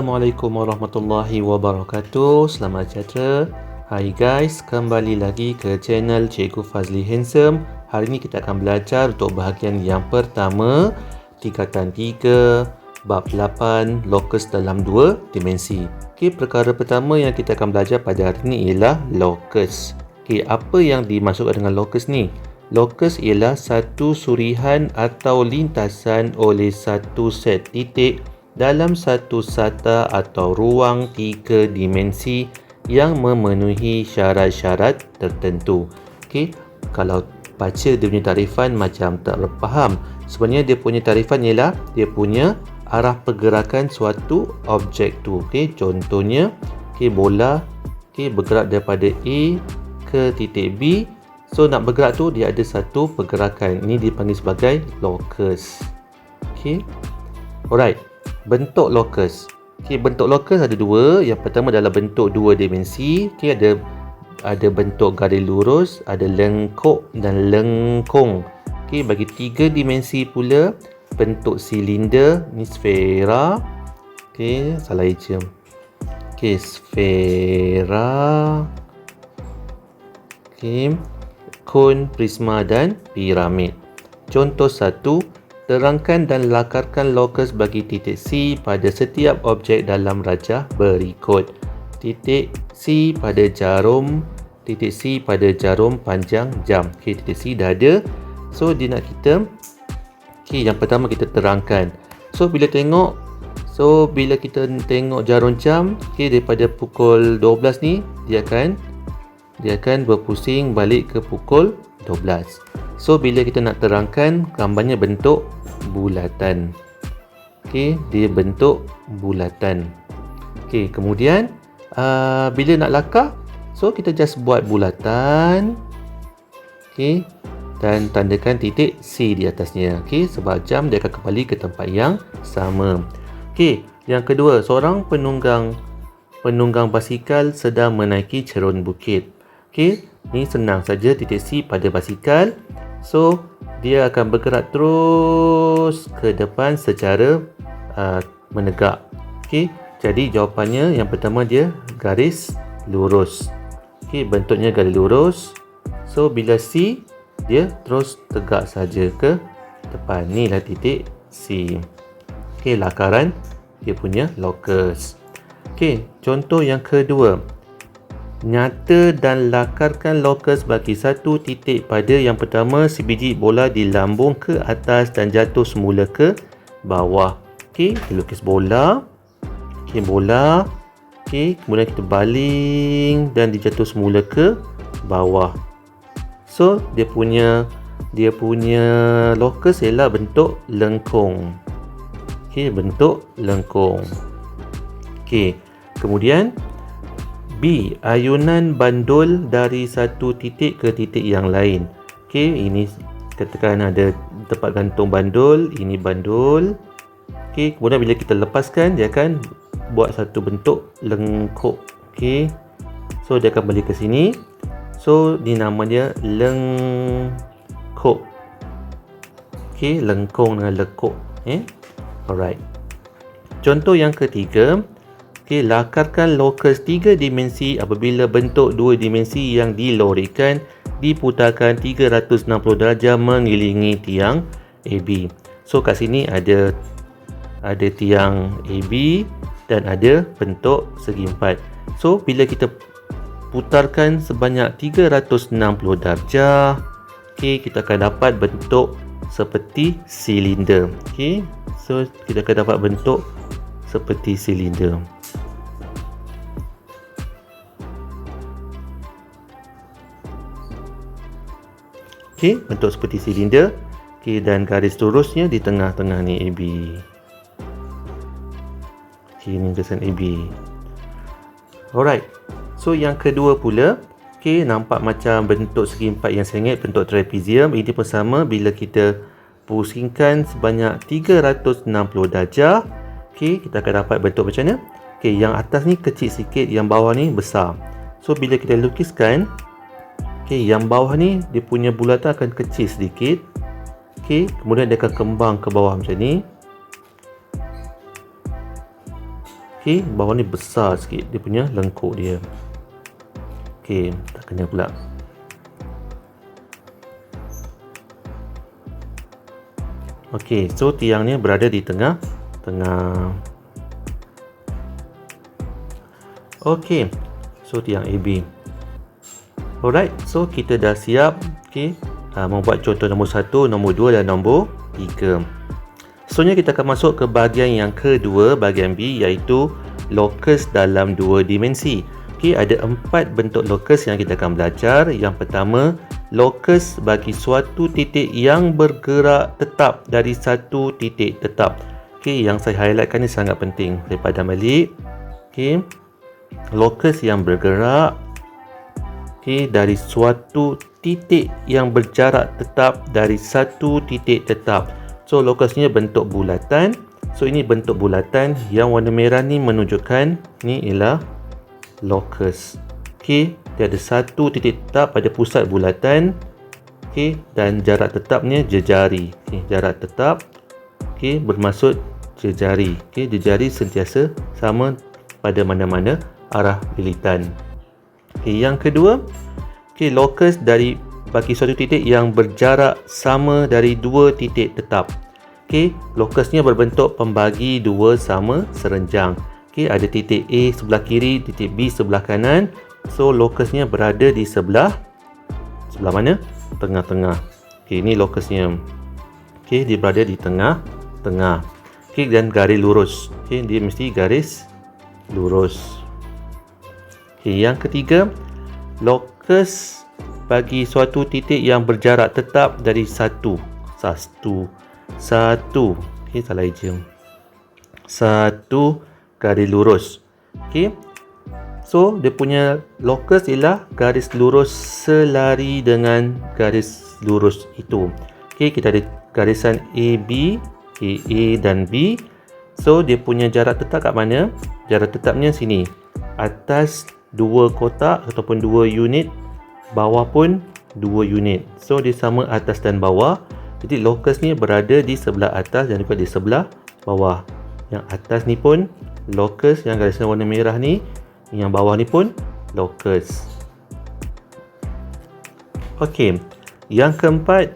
Assalamualaikum warahmatullahi wabarakatuh. Selamat sejahtera. Hai guys, kembali lagi ke channel Cikgu Fazli Handsome. Hari ini kita akan belajar untuk bahagian yang pertama, tingkatan 3, bab 8, locus dalam 2 dimensi. Okey, perkara pertama yang kita akan belajar pada hari ini ialah locus. Okey, apa yang dimaksudkan dengan locus ni? Locus ialah satu surihan atau lintasan oleh satu set titik dalam satu sata atau ruang 3 dimensi yang memenuhi syarat-syarat tertentu. Okey, kalau baca dia punya tarifan macam tak faham. Sebenarnya dia punya tarifan ialah dia punya arah pergerakan suatu objek tu. Okey, contohnya bola bergerak daripada A ke titik B. So nak bergerak tu dia ada satu pergerakan. Ini dipanggil sebagai locus. Okey. Alright. Bentuk locus. Okey, bentuk locus ada dua. Yang pertama adalah bentuk dua dimensi. Okey, ada bentuk garis lurus, ada lengkuk dan lengkung. Okey, bagi tiga dimensi pula bentuk silinder, ni sfera. Okey, salah eja. Okey, sfera. Okey, kon, prisma dan piramid. Contoh satu, terangkan dan lakarkan locus bagi titik C pada setiap objek dalam rajah berikut. Titik C pada jarum, titik C pada jarum panjang jam. Okey, titik C dah ada. So dia nak kita, yang pertama kita terangkan. So bila kita tengok jarum jam, daripada pukul 12 ni dia akan berpusing balik ke pukul 12. So bila kita nak terangkan, gambarnya bentuk bulatan. Okey, dia bentuk bulatan. Okey, kemudian bila nak lakar, so kita just buat bulatan. Okey, dan tandakan titik C di atasnya. Okey, sebab jam dia akan kembali ke tempat yang sama. Okey, yang kedua, seorang penunggang basikal sedang menaiki cerun bukit. Okey, ni senang saja, titik C pada basikal. So dia akan bergerak terus ke depan secara menegak. Okey, jadi jawapannya yang pertama dia garis lurus. Okey, bentuknya garis lurus. So bila C dia terus tegak saja ke depan. Ni lah titik C. Okey, lakaran dia punya locus. Okey, contoh yang kedua. Nyata dan lakarkan locus bagi satu titik pada yang pertama, sebiji bola dilambung ke atas dan jatuh semula ke bawah. Okey, lukis bola. Okey, bola. Okey, kemudian kita baling dan dijatuh semula ke bawah. So, dia punya locus ialah bentuk lengkung. Okey, bentuk lengkung. Okey, kemudian B. Ayunan bandul dari satu titik ke titik yang lain. Okey, ini katakan ada tempat gantung bandul. Ini bandul. Okey, kemudian bila kita lepaskan, dia akan buat satu bentuk lengkuk. Okey, so dia akan balik ke sini. So, ni nama dia lengkuk. Okey, lengkung dengan lekuk. Alright. Contoh yang ketiga. Okey, lakarkan locus 3 dimensi apabila bentuk 2 dimensi yang dilorikan diputarkan 360 darjah mengelilingi tiang AB. So kat sini ada tiang AB dan ada bentuk segi empat. So bila kita putarkan sebanyak 360 darjah, okey, kita akan dapat bentuk seperti silinder. Okey, so kita akan dapat bentuk seperti silinder. Okey, bentuk seperti silinder. Okey, dan garis lurusnya di tengah-tengah ni AB. Okey, ini garisan AB. Alright. So yang kedua pula, okey, nampak macam bentuk segi empat yang sengit, bentuk trapezium. Ini pun sama, bila kita pusingkan sebanyak 360 darjah, okey, kita akan dapat bentuk macam mana? Okey, yang atas ni kecil sikit, yang bawah ni besar. So bila kita lukiskan, okey, yang bawah ni dia punya bulatan akan kecil sedikit. Okey, kemudian dia akan kembang ke bawah macam ni. Okey, bawah ni besar sikit dia punya lengkuk dia. Okey, tak kena pula. Okey, so tiang ni berada di tengah. Okey, so tiang AB. Alright, so kita dah siap. Okey, membuat contoh nombor 1, nombor 2 dan nombor 3. Seterusnya kita akan masuk ke bahagian yang kedua, bahagian B, iaitu locus dalam dua dimensi. Okey, ada 4 bentuk locus yang kita akan belajar. Yang pertama, locus bagi suatu titik yang bergerak tetap dari satu titik tetap. Okey, yang saya highlightkan ni sangat penting. Saya padam balik. Okey, locus yang bergerak dari suatu titik yang berjarak tetap dari satu titik tetap. So locusnya bentuk bulatan. So ini bentuk bulatan, yang warna merah ni menunjukkan ni ialah locus. Okey, dia ada satu titik tetap pada pusat bulatan. Okey, dan jarak tetapnya jejari. Okey, jarak tetap bermaksud jejari. Okey, jejari sentiasa sama pada mana-mana arah lilitan. Okey, yang kedua, locus bagi suatu titik yang berjarak sama dari dua titik tetap. Okey, locusnya berbentuk pembagi dua sama serenjang. Okey, ada titik A sebelah kiri, titik B sebelah kanan. So locusnya berada di sebelah mana? Tengah-tengah. Okey, ini locusnya. Okey, dia berada di tengah-tengah. Okey, dan garis lurus. Okey, dia mesti garis lurus. Okey, yang ketiga, locus bagi suatu titik yang berjarak tetap dari satu. Okey, salah eja. Satu garis lurus. Okey. So, dia punya locus ialah garis lurus selari dengan garis lurus itu. Okey, kita ada garisan AB, A dan B. So, dia punya jarak tetap kat mana? Jarak tetapnya sini. Atas 2 kotak ataupun 2 unit, bawah pun 2 unit. So dia sama atas dan bawah. Jadi locus ni berada di sebelah atas dan juga di sebelah bawah. Yang atas ni pun locus, yang garisan warna merah ni, yang bawah ni pun locus. Okey, yang keempat,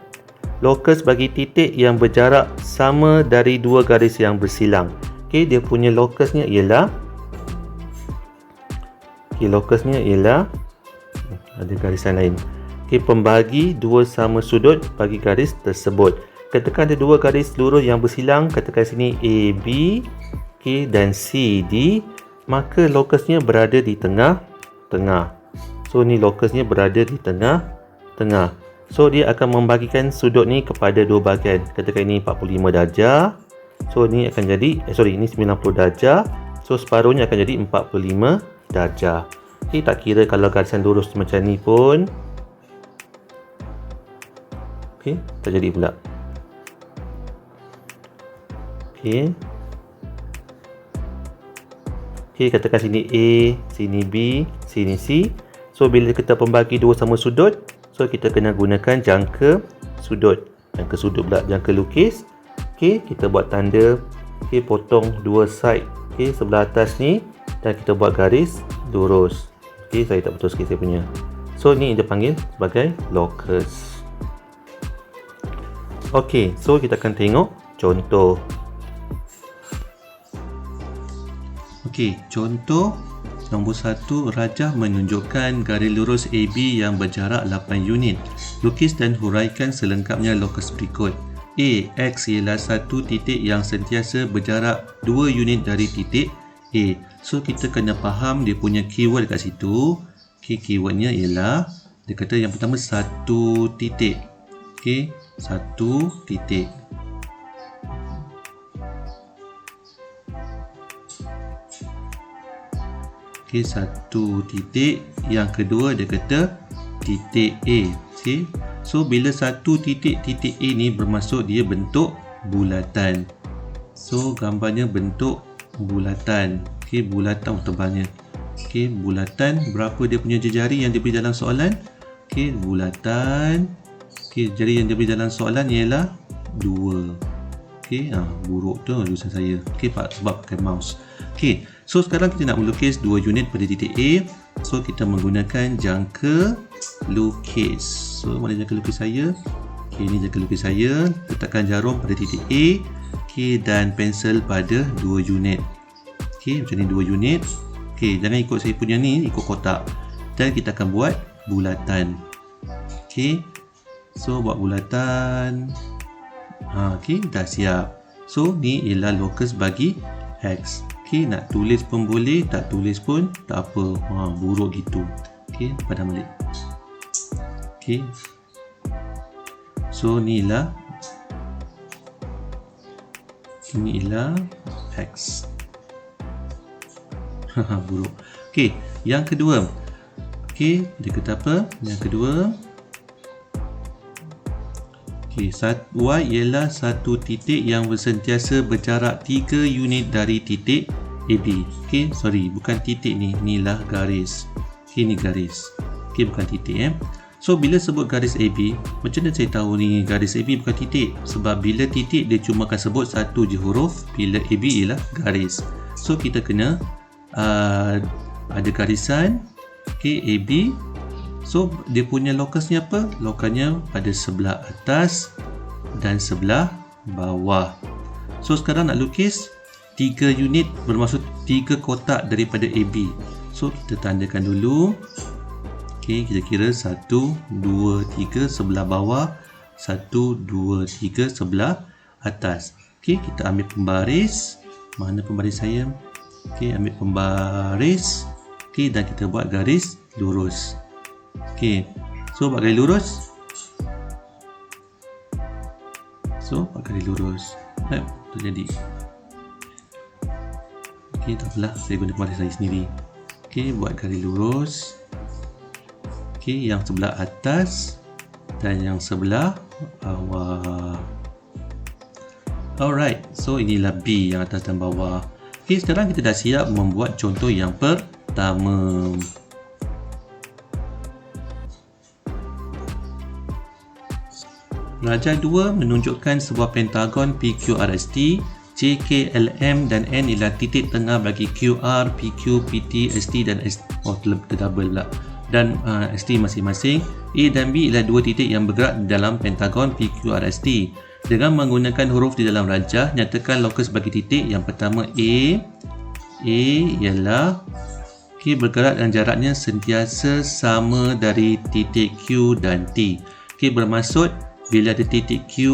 locus bagi titik yang berjarak sama dari dua garis yang bersilang. Okey, dia punya locusnya ialah ada garisan lain. Okey, pembagi dua sama sudut bagi garis tersebut. Katakan ada dua garis lurus yang bersilang, katakan sini AB, dan CD, maka locusnya berada di tengah-tengah. So ni locusnya berada di tengah-tengah. So dia akan membagikan sudut ni kepada dua bahagian. Katakan ini 45 darjah. So ni akan jadi ini 90 darjah. So separuhnya akan jadi 45 darjah. Okey, tak kira kalau garisan lurus macam ni pun. Okey, tak jadi pula. Okey. Okey, katakan sini A, sini B, sini C. So bila kita pembagi dua sama sudut, so kita kena gunakan jangka sudut. Jangka sudut pula, jangka lukis. Okey, kita buat tanda. Okey, potong dua side. Okey, sebelah atas ni dan kita buat garis lurus. Okey, saya tak betul sikit saya punya. So ni dia panggil sebagai locus. Okey, so kita akan tengok contoh. Okey, contoh nombor 1, rajah menunjukkan garis lurus AB yang berjarak 8 unit. Lukis dan huraikan selengkapnya locus berikut. A. X ialah satu titik yang sentiasa berjarak 2 unit dari titik A. So kita kena faham dia punya keyword kat situ. Okay, keywordnya ialah, dia kata yang pertama satu titik. Okay, satu titik. Okay, satu titik. Yang kedua dia kata titik A. Okay, so bila satu titik A ni bermaksud dia bentuk bulatan. So gambarnya bentuk bulatan. Okey, bulatan tebalnya. Okey, bulatan berapa dia punya jejari yang diberi dalam soalan? Okey, bulatan. Okey, jari yang diberi dalam soalan ialah 2. Okey, buruk tu tulisan saya. Okey, sebab pakai mouse. Okey, So sekarang kita nak melukis 2 unit pada titik A. So kita menggunakan jangka lukis. So mana jangka lukis saya? Okay, ini jangka lukis saya. Letakkan jarum pada titik A. Okay, dan pensel pada 2 unit. Okay, macam ni 2 unit. Okay, jangan ikut saya punya ni, ikut kotak. Dan kita akan buat bulatan. Okay, so buat bulatan. Okay, dah siap. So ni ialah lokus bagi X. Okay, nak tulis pun boleh, tak tulis pun tak apa. Buruk gitu. Okay, padam balik. Okay, so ni ialah X. Buruk. Okay, yang kedua. Okay, dia kata apa? Yang kedua. Okay, Y ialah satu titik yang bersentiasa berjarak 3 unit dari titik AB. Okay, sorry, bukan titik ni. Inilah garis. Okay, ni garis. Okay, bukan titik So, bila sebut garis AB, macam mana saya tahu ni garis AB bukan titik? Sebab bila titik, dia cuma akan sebut satu je huruf. Bila AB ialah garis. So, kita kena ada garisan. Okay, AB. So, dia punya lokusnya apa? Lokusnya pada sebelah atas dan sebelah bawah. So, sekarang nak lukis 3 unit, bermaksud 3 kotak daripada AB. So, kita tandakan dulu. Okay, kita kira 1, 2, 3 sebelah bawah, 1, 2, 3 sebelah atas. Okay, kita ambil pembaris. Mana pembaris saya? Okay, ambil pembaris. Okay, dan kita buat garis lurus. Okay, so buat garis lurus. So, buat garis lurus. Terjadi. Okay, tak apalah, saya guna pembaris saya sendiri. Okay, buat garis lurus. Okay, yang sebelah atas dan yang sebelah bawah. Alright, so inilah B yang atas dan bawah. Okay, sekarang kita dah siap membuat contoh yang pertama. Rajah 2 menunjukkan sebuah pentagon PQRST. JKLM dan N ialah titik tengah bagi QR, PQ, PT, ST dan ST. Oh, double pula. Dan ST masing-masing. A dan B ialah 2 titik yang bergerak dalam pentagon PQRST. Dengan menggunakan huruf di dalam rajah, nyatakan lokus bagi titik. Yang pertama A. A ialah bergerak dan jaraknya sentiasa sama dari titik Q dan T. Bermaksud bila ada titik Q,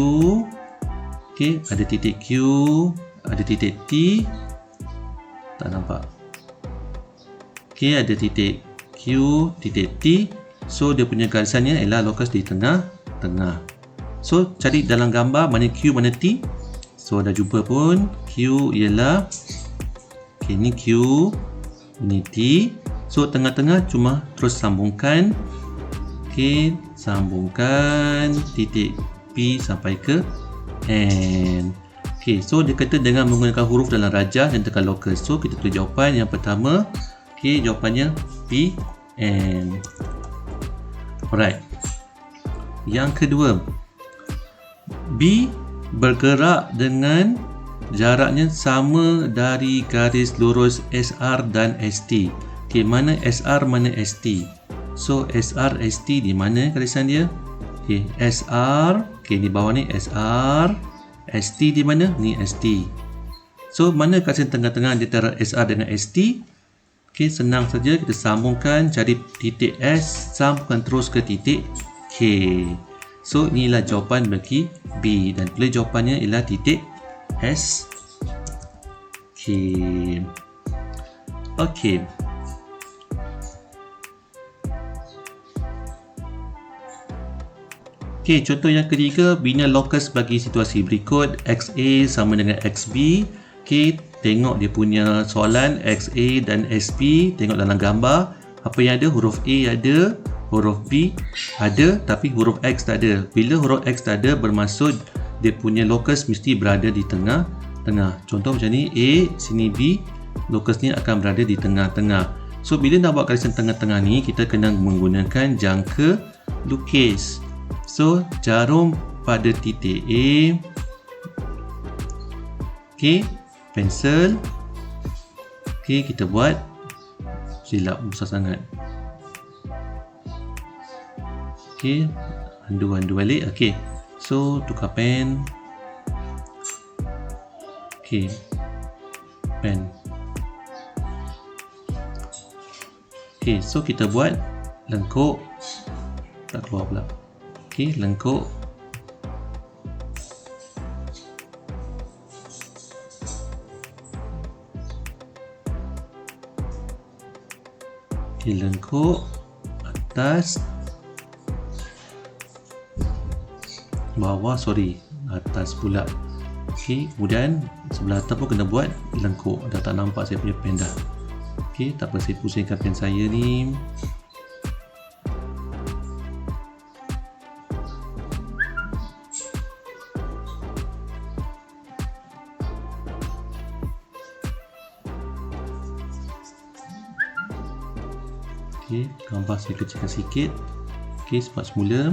ada titik Q, ada titik T, tak nampak. Ada titik Q, titik T. So, dia punya garisannya ialah lokus di tengah-tengah. So, cari dalam gambar mana Q, mana T. So, dah jumpa pun. Q ialah, ini Q, ini T. So, tengah-tengah cuma terus sambungkan. Sambungkan titik P sampai ke N. So dia kata dengan menggunakan huruf dalam rajah dan tekan lokus. So kita tulis jawapan yang pertama. Jawapannya P N. Alright. Yang kedua, B bergerak dengan jaraknya sama dari garis lurus SR dan ST. Mana SR, mana ST? So SR, ST di mana garisan dia? SR, di bawah ni SR. ST di mana? Ni ST. So mana garisan tengah-tengah antara SR dengan ST? Senang saja, kita sambungkan, cari titik S, sambungkan terus ke titik K. So inilah jawapan bagi B dan tulis jawapannya ialah titik S K. Okey. Contoh yang ketiga, bina lokus bagi situasi berikut. XA sama dengan XB. Tengok dia punya soalan XA dan SB. Tengok dalam gambar. Apa yang ada? Huruf A ada, huruf B ada, tapi huruf X tak ada. Bila huruf X tak ada, bermaksud dia punya lokus mesti berada di tengah-tengah. Contoh macam ni, A, sini B, lokusnya akan berada di tengah-tengah. So, bila nak buat garisan tengah-tengah ni, kita kena menggunakan jangka lukis. So, jarum pada titik A. Pensel. Okey, kita buat silap besar sangat. Okey, undo balik. Okey, so tukar pen. Okey, pen. Okey, so kita buat lengkuk. Tak keluar pula. Okey, lengkuk. Okey, lengkuk atas, bawah, atas pula. Okey, kemudian sebelah atas pun kena buat lengkuk. Dah tak nampak saya punya pen dah. Okey, tak apa, saya pusingkan pen saya ni. Okey, gambar saya kecilkan sikit. Okey, sebab semula.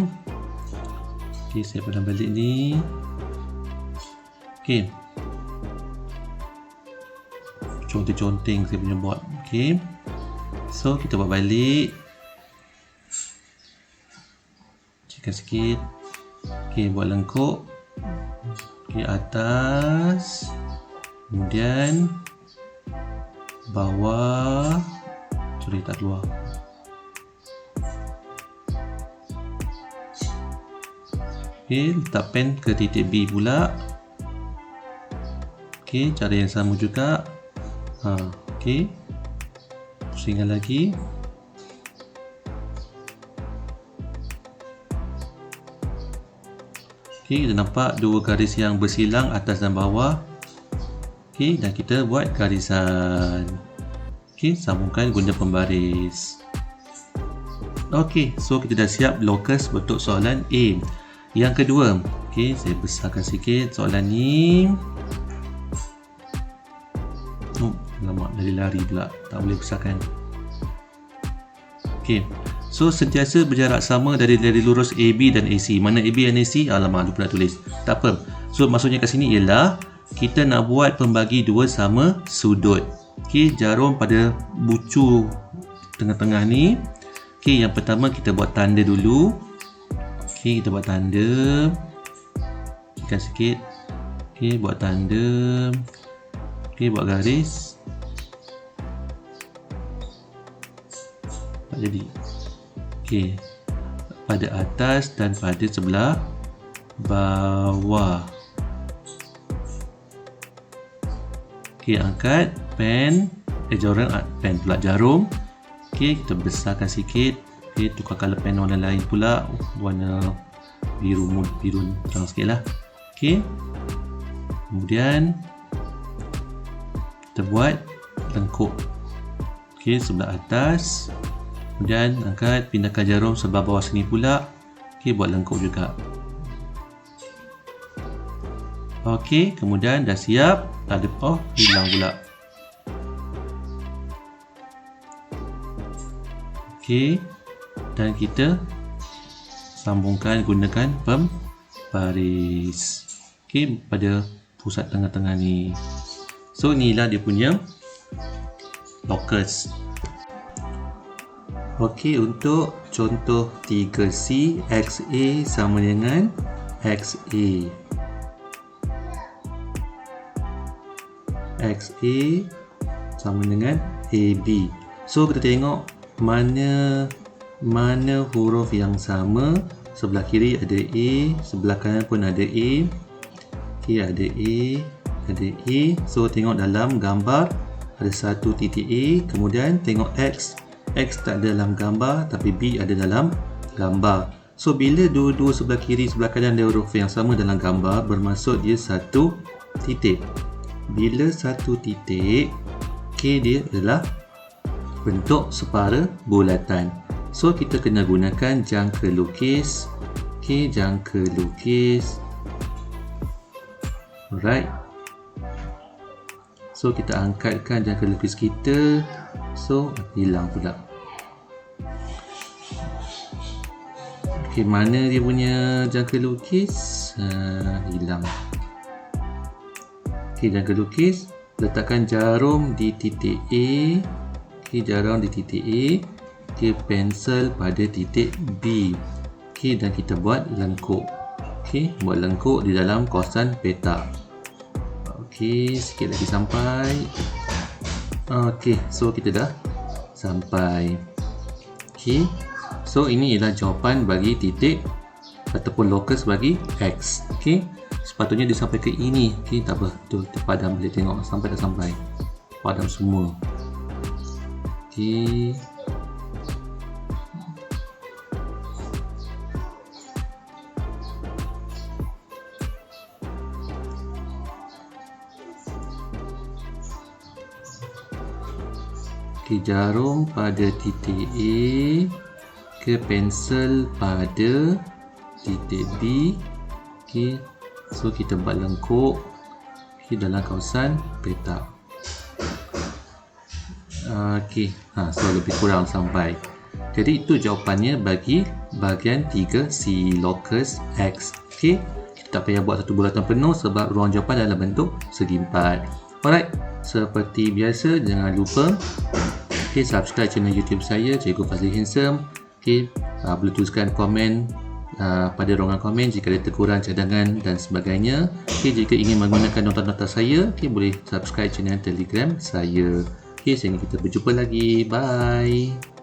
Okey, saya padam balik ni. Okey, conteng-conteng saya punya buat. Okey, so kita buat balik. Kecilkan sikit. Okey, buat lengkuk. Okey, atas, kemudian bawah. Tak keluar. Okey, letak pen ke titik B pula. Okey, cara yang sama juga. Okey, pusingkan lagi. Okey, kita nampak dua garis yang bersilang atas dan bawah. Okey, dan kita buat garisan. Okey, sambungkan guna pembaris. Okey, so kita dah siap locus bentuk soalan A. Yang kedua, okey, saya besarkan sikit soalan ni. Lama dari lari pula, tak boleh besarkan. Okey, so sentiasa berjarak sama dari lurus AB dan AC. Mana AB dan AC? Alamak, lupa nak tulis. Tak apa. So maksudnya kat sini ialah kita nak buat pembagi dua sama sudut. Okey, jarum pada bucu tengah-tengah ni. Okey, yang pertama kita buat tanda dulu. Okey, kita buat tanda. Kecilkan sikit. Okey, buat tanda. Okey, buat garis. Tak jadi. Okey, pada atas dan pada sebelah bawah. Okey, angkat pen. Jarum. Okey, kita besarkan sikit. Okey, tukar color pen warna lain pula, warna biru terang sikit lah. Okey, kemudian kita buat lengkuk. Okey, sebelah atas, kemudian angkat, pindahkan jarum sebelah bawah sini pula. Okey, buat lengkuk juga. Okey, kemudian dah siap. Ada hilang pula. Okey, dan kita sambungkan gunakan pembaris. Okey, pada pusat tengah-tengah ni. So inilah dia punya locus. Okey, untuk contoh 3C, XA sama dengan XA. XA sama dengan AB. So kita tengok mana huruf yang sama. Sebelah kiri ada A, sebelah kanan pun ada A. Okey, ada A, ada E. So tengok dalam gambar ada satu titik A, kemudian tengok X. X tak ada dalam gambar tapi B ada dalam gambar. So bila dua-dua sebelah kiri sebelah kanan ada huruf yang sama dalam gambar, bermaksud dia satu titik. Bila satu titik, K dia adalah bentuk separa bulatan. So kita kena gunakan jangka lukis. Okey, jangka lukis. Alright. So kita angkatkan jangka lukis kita. So hilang pula. Okey, mana dia punya jangka lukis? Hilang. Okey, jangka lukis. letakkan jarum di titik A. Okey, jarum di titik A. Okey, pensel pada titik B. Okey, dan kita buat lengkuk. Okey, buat lengkuk di dalam kawasan petak. Okey, sikit lagi sampai. Okey, so kita dah sampai. Okey, so ini ialah jawapan bagi titik ataupun locus bagi X. Okey, sepatutnya dia sampai ke ini. Okey, tak apa, tu padam, boleh tengok sampai tak sampai. Padam semua. Okey. Okey, jarum pada titik A, ke pensel pada titik B. Okey, so kita buat lengkuk dalam kawasan petak. Okey, so lebih kurang sampai. Jadi itu jawapannya bagi bahagian 3C, locus X. Okey, kita tak payah buat satu bulatan penuh sebab ruang jawapan dalam bentuk segi empat. Alright, seperti biasa jangan lupa subscribe channel YouTube saya, Cikgu Fazli Handsome. Boleh tuliskan komen pada ruangan komen jika ada kekurangan, cadangan dan sebagainya. Jika ingin menggunakan nota-nota saya, boleh subscribe channel Telegram saya. Sehingga kita berjumpa lagi. Bye.